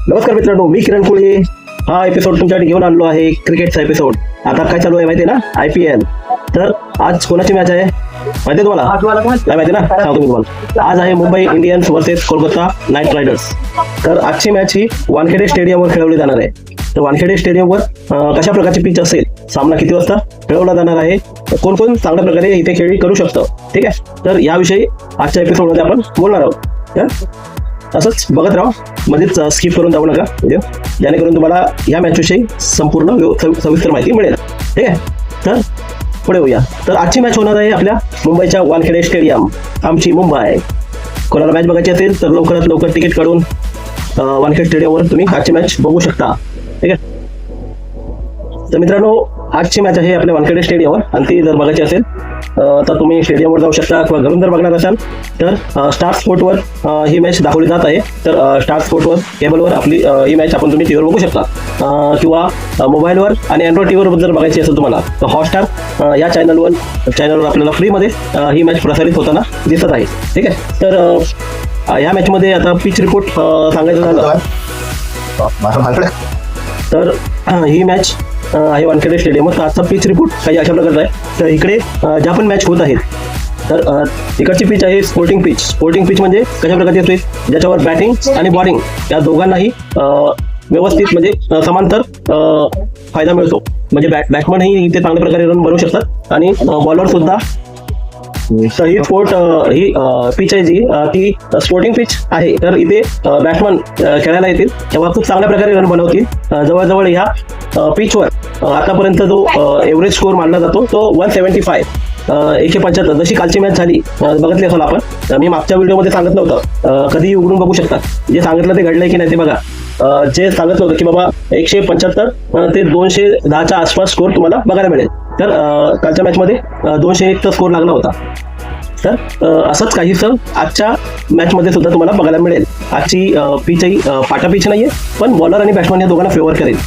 नमस्कार मित्रांनो, मी किरण कोळी. हा एपिसोड तुमच्यासाठी घेऊन आणलो आहे क्रिकेटचा एपिसोड. आता काय चालू आहे माहिती आहे ना, IPL. तर आज कोणाची मॅच आहे माहिती आहे तुम्हाला? काय माहिती ना, सांगतो मी तुम्हाला. आज आहे Mumbai Indians versus Kolkata night riders. तर आजची मॅच ही वानखेडे स्टेडियमवर खेळवली जाणार आहे. तर वानखेडे स्टेडियमवर कशा प्रकारची पिच असेल, सामना किती वाजता खेळवला जाणार आहे, कोण कोण चांगल्या प्रकारे इथे खेळी करू शकतं, ठीक आहे. तर याविषयी आजच्या एपिसोडमध्ये आपण बोलणार आहोत. तर असंच बघत राहा, मध्येच स्किप करून जाऊ नका व्हिडिओ, जेणेकरून तुम्हाला या मॅचविषयी संपूर्ण सविस्तर माहिती मिळेल, ठीक आहे. तर पुढे होऊया. तर आजची मॅच होणार आहे आपल्या मुंबईच्या वानखेडे स्टेडियम. आमची मुंबई. कोणाला मॅच बघायची असेल तर लवकरात लवकर तिकीट काढून वानखेडे स्टेडियमवर तुम्ही आजची मॅच बघू शकता, ठीक आहे. तर मित्रांनो, आजची मॅच आहे आपल्या वानखेडे स्टेडियमवर, आणि ती जर बघायची असेल तर तुम्ही स्टेडियमवर जाऊ शकता, किंवा घरून जर बघणार असाल तर स्टार स्पोर्टवर ही मॅच दाखवली जात आहे. तर स्टार स्पोर्टवर केबलवर आपली ही मॅच आपण तुम्ही टीव्हीवर बघू शकता, किंवा मोबाईलवर आणि अँड्रॉइड टीव्हीवर जर बघायची असेल तुम्हाला तर हॉटस्टार या चॅनलवर आपल्याला फ्रीमध्ये ही मॅच प्रसारित होताना दिसत आहे, ठीक आहे. तर या मॅचमध्ये आता पिच रिपोर्ट सांगायचं झालं तर ही मॅच आहे वानखेडे स्टेडियमवर. तर आजचा पिच रिपोर्ट काही अशा प्रकारचा आहे. तर इकडे ज्या पण मॅच होत आहेत तर इकडची पिच आहे स्पोर्टिंग पिच. स्पोर्टिंग पिच म्हणजे कशा प्रकारची असते, ज्याच्यावर बॅटिंग आणि बॉलिंग या दोघांनाही व्यवस्थित म्हणजे समांतर फायदा मिळतो. म्हणजे बॅट्समनही इथे चांगल्या प्रकारे रन बनवू शकतात, आणि बॉलर सुद्धा. तर ही पिच आहे जी ती स्पोर्टिंग पिच आहे. तर इथे बॅट्समन खेळायला येतील तेव्हा खूप चांगल्या प्रकारे रन बनवतील. जवळजवळ ह्या पिचवर आतापर्यंत जो एव्हरेज स्कोर मानला जातो तो 175, 175. जशी कालची मॅच झाली बघितली असाल आपण, मी मागच्या व्हिडिओमध्ये सांगत नव्हतं, कधीही उघडून बघू शकता. जे सांगितलं ते घडलंय की नाही ते बघा. जे सांगितलं होतं की बाबा 175 ते 210च्या आसपास स्कोर तुम्हाला बघायला मिळेल. तर कालच्या मॅचमध्ये 201चा स्कोर लागला होता. तर असंच काहीसं आजच्या मॅचमध्ये सुद्धा तुम्हाला बघायला मिळेल. आजची पिचही पाटा पिच नाहीये, पण बॉलर आणि बॅट्समन या दोघांना फेवर करेल.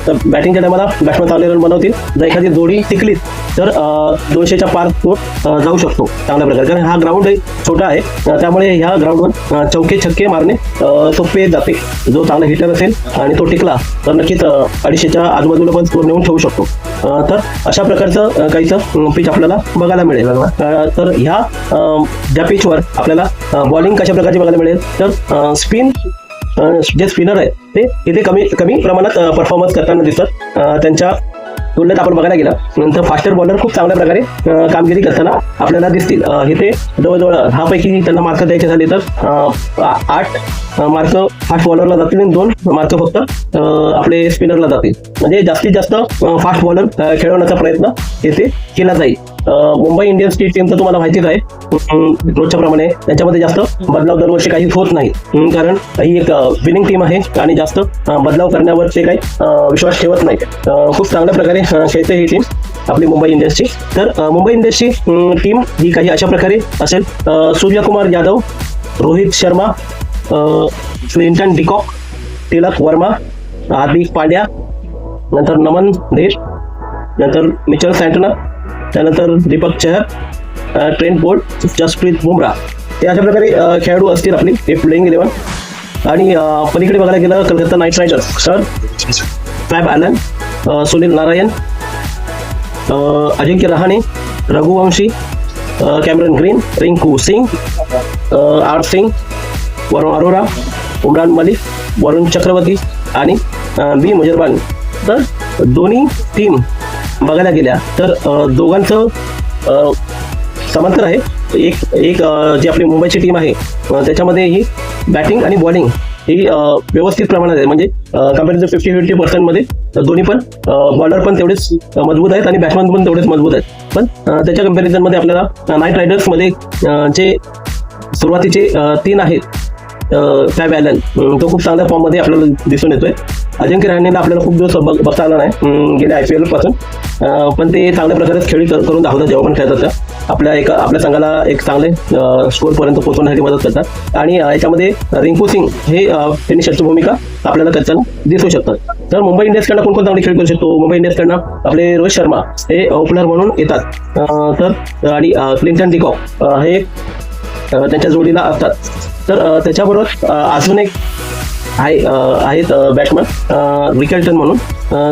तर बॅटिंगच्या टायमाला बॅट्समन चांगले रन बनवतील. जर एखादी जोडी टिकली तर 200च्या पार स्कोर जाऊ शकतो चांगल्या प्रकारे. कारण हा ग्राउंड छोटा आहे, त्यामुळे ह्या ग्राउंडवर चौके छक्के मारणे सोपे जाते. जो चांगला हिटर असेल आणि तो टिकला तर नक्कीच 250च्या आजूबाजूला पण स्कोर नेऊन ठेवू शकतो. तर अशा प्रकारचं काहीचं पिच आपल्याला बघायला मिळेल. तर ह्या ज्या पिचवर आपल्याला बॉलिंग कशा प्रकारची बघायला मिळेल, तर स्पिन जे स्पिनर आहेत ते इथे कमी प्रमाणात परफॉर्मन्स करताना दिसतात. त्यांच्या तुलनेत आपण बघायला गेलं नंतर फास्टर बॉलर खूप चांगल्या प्रकारे कामगिरी करताना आपल्याला दिसतील. इथे जवळजवळ 10 पैकी त्यांना मार्क द्यायचे झाले तर 8 मार्क फास्ट बॉलरला जातील आणि 2 मार्क फक्त आपले स्पिनरला जातील. म्हणजे जास्तीत जास्त फास्ट बॉलर खेळवण्याचा प्रयत्न येथे केला जाईल. मुंबई इंडियन्सची टीम तर तुम्हाला माहितीच आहे, रोजच्या प्रमाणे त्यांच्यामध्ये जास्त बदलाव दरवर्षी काही होत नाही, कारण ही एक विनिंग टीम आहे आणि जास्त बदलाव करण्यावर ते काही विश्वास ठेवत नाही. खूप चांगल्या प्रकारे खेळते ही टीम आपली मुंबई इंडियन्सची. तर मुंबई इंडियन्सची टीम ही काही अशा प्रकारे असेल: सूर्यकुमार यादव, रोहित शर्मा, क्लिंटन डिकॉक, तिलक वर्मा, हार्दिक पांड्या, नंतर नमन धेर, नंतर मिचेल सँटनर, त्यानंतर दीपक चहर, ट्रेंट बोल्ट, जसप्रीत बुमराह. हे अशा प्रकारे खेळाडू असतील आपली हे प्लेइंग 11. आणि पलीकडे बघायला गेलं कलकत्ता नाईट रायडर्स. सर फॅब Allen, Sunil Narayan, Ajinkya Rahane, Raghuvanshi, Cameron Green, Rinku Singh, R Singh, Varun Arora, Umran Malik, Varun Chakravarthy आणि बी मुजरबान. तर दोन्ही टीम बघायला गेल्या तर दोघांचं समांतर आहे. एक जी आपली मुंबईची टीम आहे त्याच्यामध्ये ही बॅटिंग आणि बॉलिंग ही व्यवस्थित प्रमाणात आहे. म्हणजे कंपॅरिझन 50-50% मध्ये दोन्ही पण बॉलर पण तेवढेच मजबूत आहेत आणि बॅट्समन पण तेवढेच मजबूत आहेत. पण त्याच्या कंपॅरिझनमध्ये आपल्याला नाईट रायडर्समध्ये जे सुरुवातीचे 3 आहेत, फॅब ॲलन तो खूप चांगल्या फॉर्ममध्ये आपल्याला दिसून येतोय. अजिंक्य रहाणेला आपल्याला खूप दिवस बघता आला नाही गेल्या IPL पासून, पण ते चांगल्या प्रकारे खेळी करून दाखवतात जेव्हा पण खेळतात. आपल्या संघाला एक चांगले स्कोरपर्यंत पोहोचवण्यासाठी मदत करतात. आणि याच्यामध्ये रिंकू सिंग हे फिनिशरची भूमिका आपल्याला करताना दिसू शकतात. तर मुंबई इंडियन्सकडनं कोण चांगली खेळ करू शकतो? मुंबई इंडियन्सकडनं आपले रोहित शर्मा हे ओपनर म्हणून येतात. तर आणि क्लिंटन डिकॉक हे त्यांच्या जोडीला असतात. तर त्याच्याबरोबर अजून एक आहेत बॅट्समन रिकल्टन म्हणून,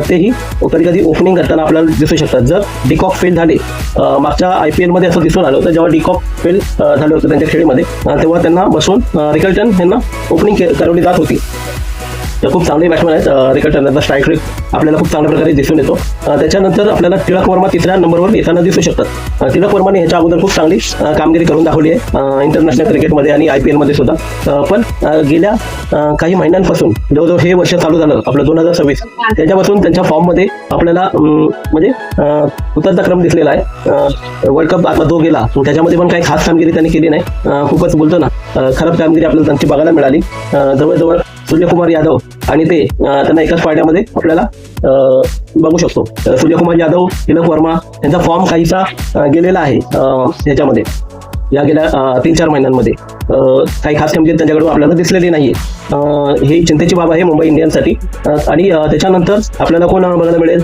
तेही कधी कधी ओपनिंग करताना आपल्याला दिसू शकतात. जर डिकॉक फेल झाले, मागच्या IPL मध्ये असं दिसून आलं होतं, जेव्हा डिकॉक फेल झाले होते त्यांच्या खेळीमध्ये, तेव्हा त्यांना बसून रिकल्टन यांना ओपनिंग करवली जात होती. तर खूप चांगले बॅट्समॅन आहेत रिकल्टन. त्यांचा स्ट्राईक रेट आपल्याला खूप चांगल्या प्रकारे दिसून येतो. त्याच्यानंतर आपल्याला तिलक वर्मा 3ऱ्या नंबरवर येताना दिसू शकतात. तिलक वर्माने ह्याच्या अगोदर खूप चांगली कामगिरी करून दाखवली आहे इंटरनॅशनल क्रिकेटमध्ये आणि IPL मध्ये सुद्धा. पण गेल्या काही महिन्यांपासून, जवळजवळ हे वर्ष चालू झालं आपलं 2026, त्याच्यापासून त्यांच्या फॉर्ममध्ये आपल्याला म्हणजे उतरता क्रम दिसलेला आहे. वर्ल्ड कप आता जो गेला त्याच्यामध्ये पण काही खास कामगिरी त्यांनी केली नाही. खूपच बोलतो ना, खराब कामगिरी आपल्याला त्यांची बघायला मिळाली. जवळजवळ सूर्यकुमार यादव आणि ते त्यांना एकाच पाड्यामध्ये आपल्याला बघू शकतो. सूर्यकुमार यादव, तिलक वर्मा यांचा फॉर्म काहीसा गेलेला आहे ह्याच्यामध्ये. या गेल्या 3-4 महिन्यांमध्ये काही खास कामगिरी त्यांच्याकडून आपल्याला दिसलेली नाहीये. ही चिंतेची बाब आहे मुंबई इंडियन्ससाठी. आणि त्याच्यानंतर आपल्याला कोण बघायला मिळेल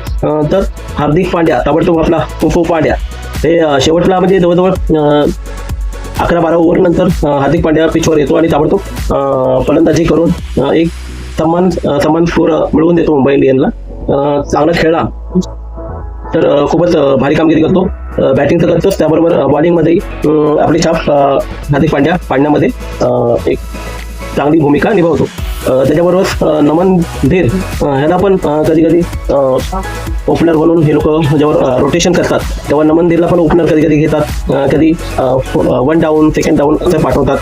तर हार्दिक पांड्या, ताबडतोब आपला कुंफू पांड्या. हे शेवटला म्हणजे जवळजवळ 11-12 ओव्हर नंतर हार्दिक पांड्या पिचवर येतो आणि ताबडतोब फलंदाजी करून एक समान स्कोर मिळवून देतो मुंबई इंडियनला. चांगला खेळला तर खूपच भारी कामगिरी करतो. बॅटिंग तर करतोच, त्याबरोबर बॉलिंगमध्येही आपली छाप हार्दिक पांड्यामध्ये एक चांगली भूमिका निभावतो. त्याच्याबरोबर नमन धेर ह्याला पण कधी कधी ओपनर म्हणून हे लोक जेव्हा रोटेशन करतात तेव्हा नमन धेरला पण ओपनर कधी कधी घेतात. कधी 1 डाऊन 2nd डाऊन असं पाठवतात.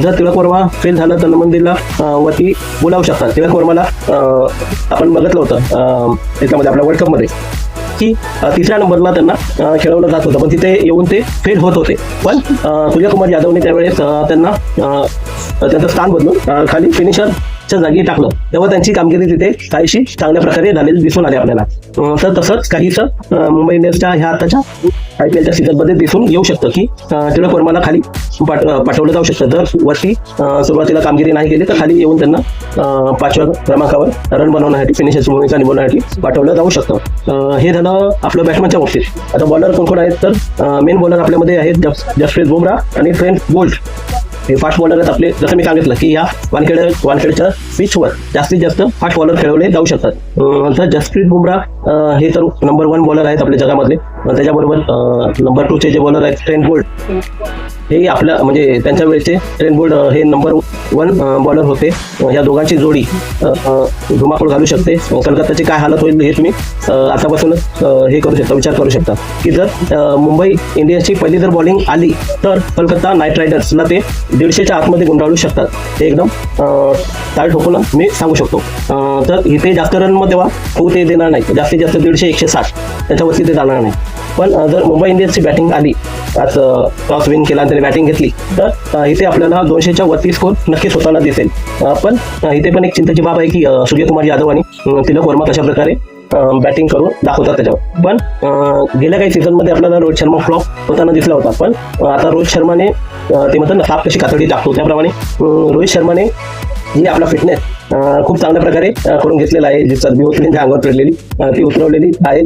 जर तिलक वर्मा फेल झालं तर नमन धेरला वरती बोलावू शकतात. तिलक वर्माला आपण बघितलं होतं त्याच्यामध्ये आपल्या वर्ल्ड कपमध्ये की 3ऱ्या नंबरला त्यांना खेळवलं जात होतं, पण तिथे येऊन ते फेल होत होते. पण सूर्यकुमार यादवने त्यावेळेस त्यांना त्यांचं स्थान बदलून खाली फिनिशरच्या जागी टाकलं, तेव्हा त्यांची कामगिरी तिथे काहीशी चांगल्या प्रकारे झालेली दिसून आली आपल्याला. तर तसंच काहीसं मुंबई इंडियन्सच्या ह्या आताच्या IPLच्या सीझनमध्ये दिसून येऊ शकतं की तिलक वर्माला खाली पाठवलं जाऊ शकतं. जर वरती सुरुवातीला कामगिरी नाही केली तर खाली येऊन त्यांना 5व्या क्रमांकावर रन बनवण्यासाठी, फिनिशरची भूमिका निभवण्यासाठी पाठवलं जाऊ शकतं. हे झालं आपलं बॅट्समनच्या बाबतीत. आता बॉलर कोण आहेत तर मेन बॉलर आपल्यामध्ये आहेत जसप्रीत बुमराह आणि ट्रेंट बोल्ट. हे फास्ट बॉलर आहेत आपले. जसं मी सांगितलं की या वानखेडच्या पिचवर जास्तीत जास्त फास्ट बॉलर खेळवले जाऊ शकतात. तर जसप्रीत बुमराह हे तर नंबर 1 बॉलर आहेत आपल्या जगामधले. त्याच्याबरोबर नंबर 2चे जे बॉलर आहेत ट्रेंट बोल्ट, हे आपल्या म्हणजे त्यांच्या वेळेचे ट्रेंट बोल्ट हे नंबर 1 बॉलर होते. या दोघांची जोडी धुमाकूळ घालू शकते. कलकत्ताची काय हालत होईल हे तुम्ही आतापासूनच हे करू शकता, विचार करू शकता की जर मुंबई इंडियन्सची पहिली जर बॉलिंग आली तर कलकत्ता नाईट रायडर्सला ते 150च्या आतमध्ये गुंडाळू शकतात. ते एकदम ताळ ठोकून मी सांगू शकतो. तर इथे जास्त रन मग तेव्हा होऊ ते देणार नाही. जास्तीत जास्त 150-160 त्याच्यावरती ते जाणार नाही. पण जर मुंबई इंडियन्सची बॅटिंग आली, आज टॉस विन केला आणि त्याने बॅटिंग घेतली, तर इथे आपल्याला 200च्या वरती स्कोर नक्कीच होताना दिसेल. पण इथे पण एक चिंतेची बाब आहे की सूर्यकुमार यादव आणि तिलक वर्मा कशा प्रकारे बॅटिंग करून दाखवतात त्याच्यावर. पण गेल्या काही सीझनमध्ये आपल्याला रोहित शर्मा फ्लॉप होताना दिसला होता. पण आता रोहित शर्माने ते म्हणतात ना, साप कशी कातडी टाकतो, त्याप्रमाणे रोहित शर्माने ही आपला फिटनेस खूप चांगल्या प्रकारे करून घेतलेला आहे. जी चरबी होती त्यांच्या अंगावर पडलेली ती उतरवलेली आहे.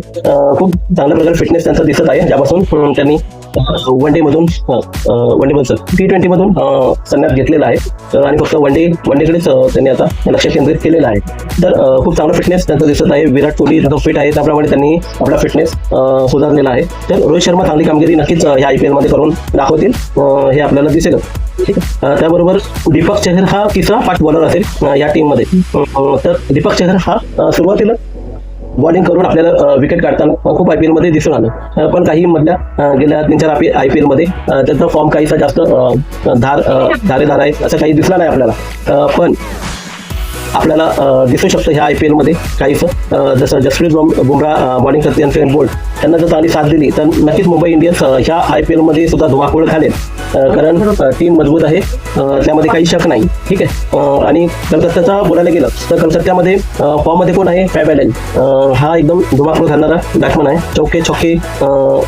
खूप चांगल्या प्रकारे फिटनेस त्यांचा दिसत आहे, ज्यापासून त्यांनी T20 मधून संन्यास घेतलेला आहे आणि फक्त वनडेकडेच त्यांनी आता लक्ष केंद्रित केलेलं आहे. तर खूप चांगला फिटनेस त्यांचा दिसत आहे. विराट कोहली जो फिट आहे त्याप्रमाणे त्यांनी आपला फिटनेस सुधारलेला आहे. तर रोहित शर्मा चांगली कामगिरी नक्कीच ह्या IPL मध्ये करून दाखवतील, हे आपल्याला दिसेल. ठीक आहे. त्याबरोबर दीपक चहर हा 3रा फास्ट बॉलर असेल या टीममध्ये. तर दीपक चहर हा सुरुवातीला बॉलिंग करून आपल्याला विकेट काढताना खूप IPL मध्ये दिसून आलं. पण काही मधल्या गेल्या 3-4 IPL मध्ये त्याचा फॉर्म काहीसा जास्त धारेदार आहे असं काही दिसला नाही आपल्याला. पण आपल्याला दिसू शकतं ह्या IPL मध्ये काहीसं जसं जसप्रीत बुमराह बॉलिंग करते आणि ट्रेंट बोल्ट त्यांना जर चांगली साथ दिली तर नक्कीच मुंबई इंडियन्स ह्या IPL मध्ये सुद्धा धुमाकूळ घालेल. कारण टीम मजबूत आहे, त्यामध्ये काही शक नाही. ठीक आहे. आणि कलकत्त्याचा बोलायला गेलं तर कलकत्त्यामध्ये फॉर्ममध्ये कोण आहे? Fab Allen. हा एकदम धुमाकूळ घालणारा बॅट्समन आहे. चौके छक्के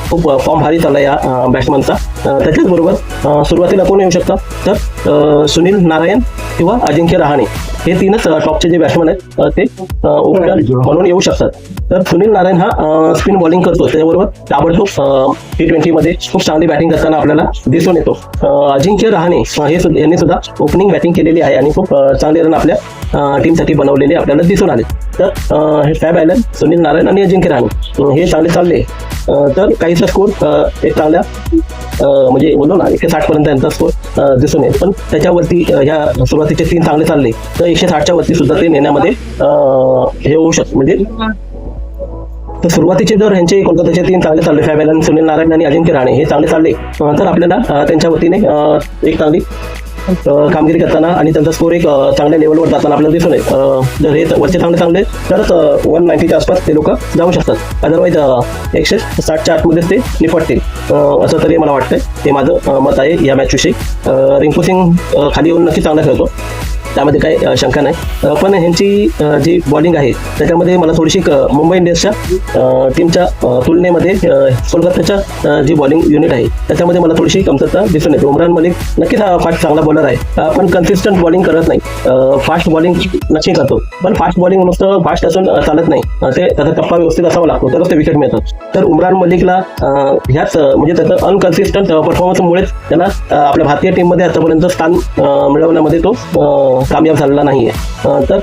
खूप फॉर्म भारी चालला या बॅट्समनचा. त्याच्याचबरोबर सुरुवातीला कोण येऊ शकतं तर सुनील नारायण किंवा अजिंक्य रहाणे हे 3च टॉपचे जे बॅट्समन आहेत ते ओपनर म्हणून येऊ शकतात. तर सुनील नारायण हा स्पिन बॉलिंग करतो. असतो त्याच्याबरोबर ताबडतोब T20 मध्ये खूप चांगली बॅटिंग करताना आपल्याला दिसून येतो. अजिंक्य रहाणे यांनी सुद्धा ओपनिंग बॅटिंग केलेली आहे आणि खूप चांगले रन आपल्या टीमसाठी बनवलेले आपल्याला दिसून आले. तर हे फॅब ॲलन, सुनील नारायण आणि अजिंक्य रहाणे हे चांगले चालले तर काहीसा स्कोर एक चांगल्या म्हणजे बोललो ना 160 पर्यंत यांचा स्कोर दिसून येईल. पण त्याच्यावरती ह्या सुरुवातीचे 3 चांगले चालले तर 160च्या वरती सुद्धा ते नेण्यामध्ये हे होऊ शकतं. म्हणजे तर सुरुवातीचे जर ह्यांचे कोलकाताचे 3 चांगले चालले, फॅब ॲलन, सुनील नारायण आणि अजिंक्य रहाणे हे चांगले चालले तर आपल्याला त्यांच्या वतीने एक चांगली कामगिरी करताना आणि त्यांचा स्कोर एक चांगल्या लेवलवर जाताना आपल्याला दिसून येईल. जर हे वरचे चांगले तरच 190च्या आसपास ते लोक जाऊ शकतात. अदरवाईज 160च्या आतमध्येच ते निपटतील असं तरी मला वाटतंय. हे माझं मत आहे या मॅचविषयी. रिंकू सिंग खाली येऊन नक्की चांगला खेळतो, त्यामध्ये काही शंका नाही. पण ह्यांची जी बॉलिंग आहे त्याच्यामध्ये मला थोडीशी मुंबई इंडियन्सच्या टीमच्या तुलनेमध्ये कोलकाताच्या जी बॉलिंग युनिट आहे त्याच्यामध्ये मला थोडीशी कमतरता दिसून येते. उमरान मलिक नक्कीच हा फास्ट चांगला बॉलर आहे पण कन्सिस्टंट बॉलिंग करत नाही. फास्ट बॉलिंग नक्की करतो पण फास्ट बॉलिंग नुसतं फास्ट असून चालत नाही, ते त्याचा टप्पा व्यवस्थित असावा लागतो तरच ते विकेट मिळतात. तर उमरान मलिकला ह्याच म्हणजे त्याचं अनकन्सिस्टंट परफॉर्मन्समुळेच त्याला आपल्या भारतीय टीममध्ये आतापर्यंत स्थान मिळवण्यामध्ये तो कामयाब झालेला नाहीये. तर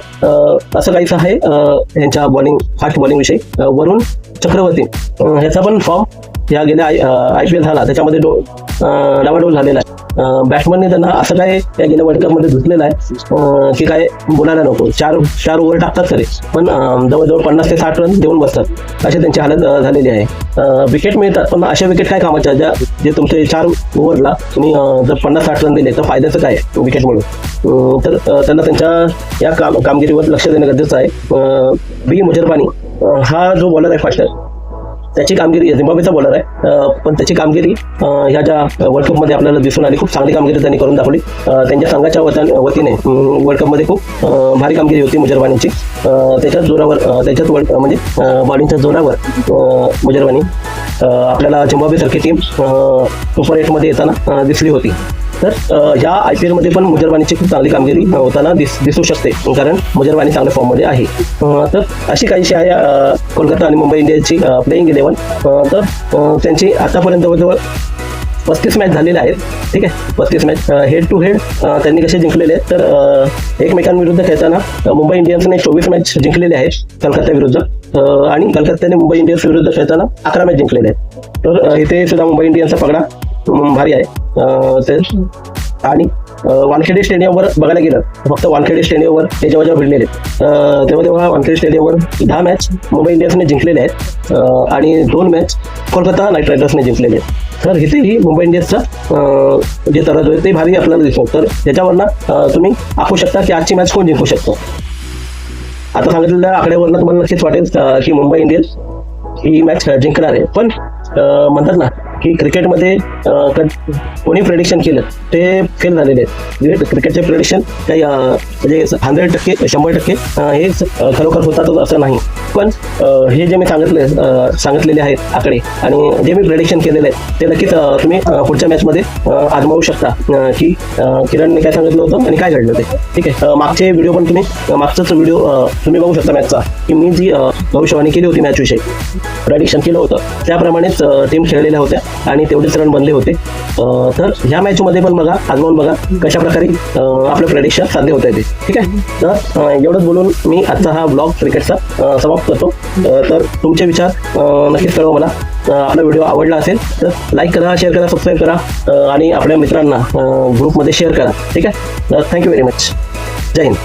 असं काहीच आहे यांच्या बॉलिंग फास्ट बॉलिंग विषयी. वरुण चक्रवर्ती ह्याचा पण फॉर्म या गेल्या IPL झाला त्याच्यामध्ये डावाडोल झालेला आहे. बॅट्समनने त्यांना असं काय या गेल्या वर्ल्ड कपमध्ये धुतलेलं आहे की काय बोलायला नको. 4 ओव्हर टाकतात खरे पण जवळजवळ 50 ते 60 रन देऊन बसतात अशी त्यांची हालत झालेली आहे. विकेट मिळतात पण अशा विकेट काय कामाच्या जे तुमचे 4 ओव्हरला तुम्ही जर 50-60 रन दिले तर फायद्याचं काय विकेट मिळून. तर त्यांना त्यांच्या या कामगिरीवर लक्ष देणं गरजेचं आहे. बी मुजरबानी हा जो बॉलर आहे फास्टर त्याची कामगिरी झिम्बाब्वेचा बॉलर आहे पण त्याची कामगिरी ह्या ज्या वर्ल्ड कपमध्ये आपल्याला दिसून आली. खूप चांगली कामगिरी त्यांनी करून दाखवली. त्यांच्या संघाच्या वतीने वर्ल्ड कपमध्ये खूप भारी कामगिरी होती मुजरबानीची. त्याच्याच जोरावर त्याच्याच म्हणजे बॉलिंगच्या जोरावर मुजरबानी आपल्याला झिम्बाब्वेसारखी टीम सुपर 8मध्ये येताना दिसली होती. तर ह्या IPL मध्ये पण मुजरबानीची खूप चांगली कामगिरी होताना दिसू शकते कारण मुजरबानी चांगल्या फॉर्ममध्ये आहे. तर अशी काहीशी आहे कोलकाता आणि मुंबई इंडियन्सची प्लेइंग 11. तर त्यांची आतापर्यंत जवळजवळ 35 मॅच झालेल्या आहेत. ठीक आहे, 35 मॅच हेड टू हेड त्यांनी कसे जिंकलेले आहेत तर एकमेकांविरुद्ध खेळताना मुंबई इंडियन्सने 24 मॅच जिंकलेले आहेत कलकत्ता विरुद्ध आणि कलकत्त्याने मुंबई इंडियन्स विरुद्ध खेळताना 11 मॅच जिंकलेले आहेत. तर इथे सुद्धा मुंबई इंडियन्सचा पगडा भारी आहे. आणि वानखेडे स्टेडियमवर बघायला गेलं फक्त वानखेडे स्टेडियमवर ते जेव्हा भिडलेले तेव्हा वानखेडे स्टेडियमवर 10 मॅच मुंबई इंडियन्सने जिंकलेले आहेत आणि 2 मॅच कोलकाता नाईट रायडर्सने जिंकलेले आहेत. तर इथेही मुंबई इंडियन्सचा जे तराजू आहे ते भारी आपल्याला दिसतो. तर याच्यावरनं तुम्ही आखू शकता की आजची मॅच कोण जिंकू शकतो. आता सांगितलेल्या आकड्यावरनं तुम्हाला नक्कीच वाटेल की मुंबई इंडियन्स ही मॅच जिंकणार आहे. पण म्हणतात ना की क्रिकेटमध्ये कोणी प्रेडिक्शन केलं ते फेल झालेले आहेत. क्रिकेटचे प्रेडिक्शन काही म्हणजे 100% 100% हे खरोखर होतातच असं नाही. पण हे जे मी सांगितलेले आहेत आकडे आणि जे मी प्रेडिक्शन केलेले आहेत ते नक्कीच तुम्ही पुढच्या मॅचमध्ये आजमावू शकता की किरणने काय सांगितलं होतं आणि काय घडलं ते. ठीक आहे, मागचे व्हिडिओ पण मागचाच व्हिडिओ तुम्ही बघू शकता मॅचचा की मी जी भविष्यवाणी केली होती मॅचविषयी प्रेडिक्शन केलं होतं त्याप्रमाणेच टीम खेळलेल्या होत्या आणि तेवढेच रन बनले होते. तर ह्या मॅचमध्ये पण बघा आजमावून बघा कशा प्रकारे आपलं प्रेडिक्शन साध्य होत आहे ते. ठीक आहे, तर एवढंच बोलून मी आजचा हा ब्लॉग क्रिकेटचा समाप्त करतो. तर तुमचे विचार नक्कीच कळवा मला. आपला व्हिडिओ आवडला असेल तर लाईक करा, शेअर करा, सबस्क्राईब करा आणि आपल्या मित्रांना ग्रुपमध्ये शेअर करा. ठीक आहे, थँक्यू व्हेरी मच. जय हिंद.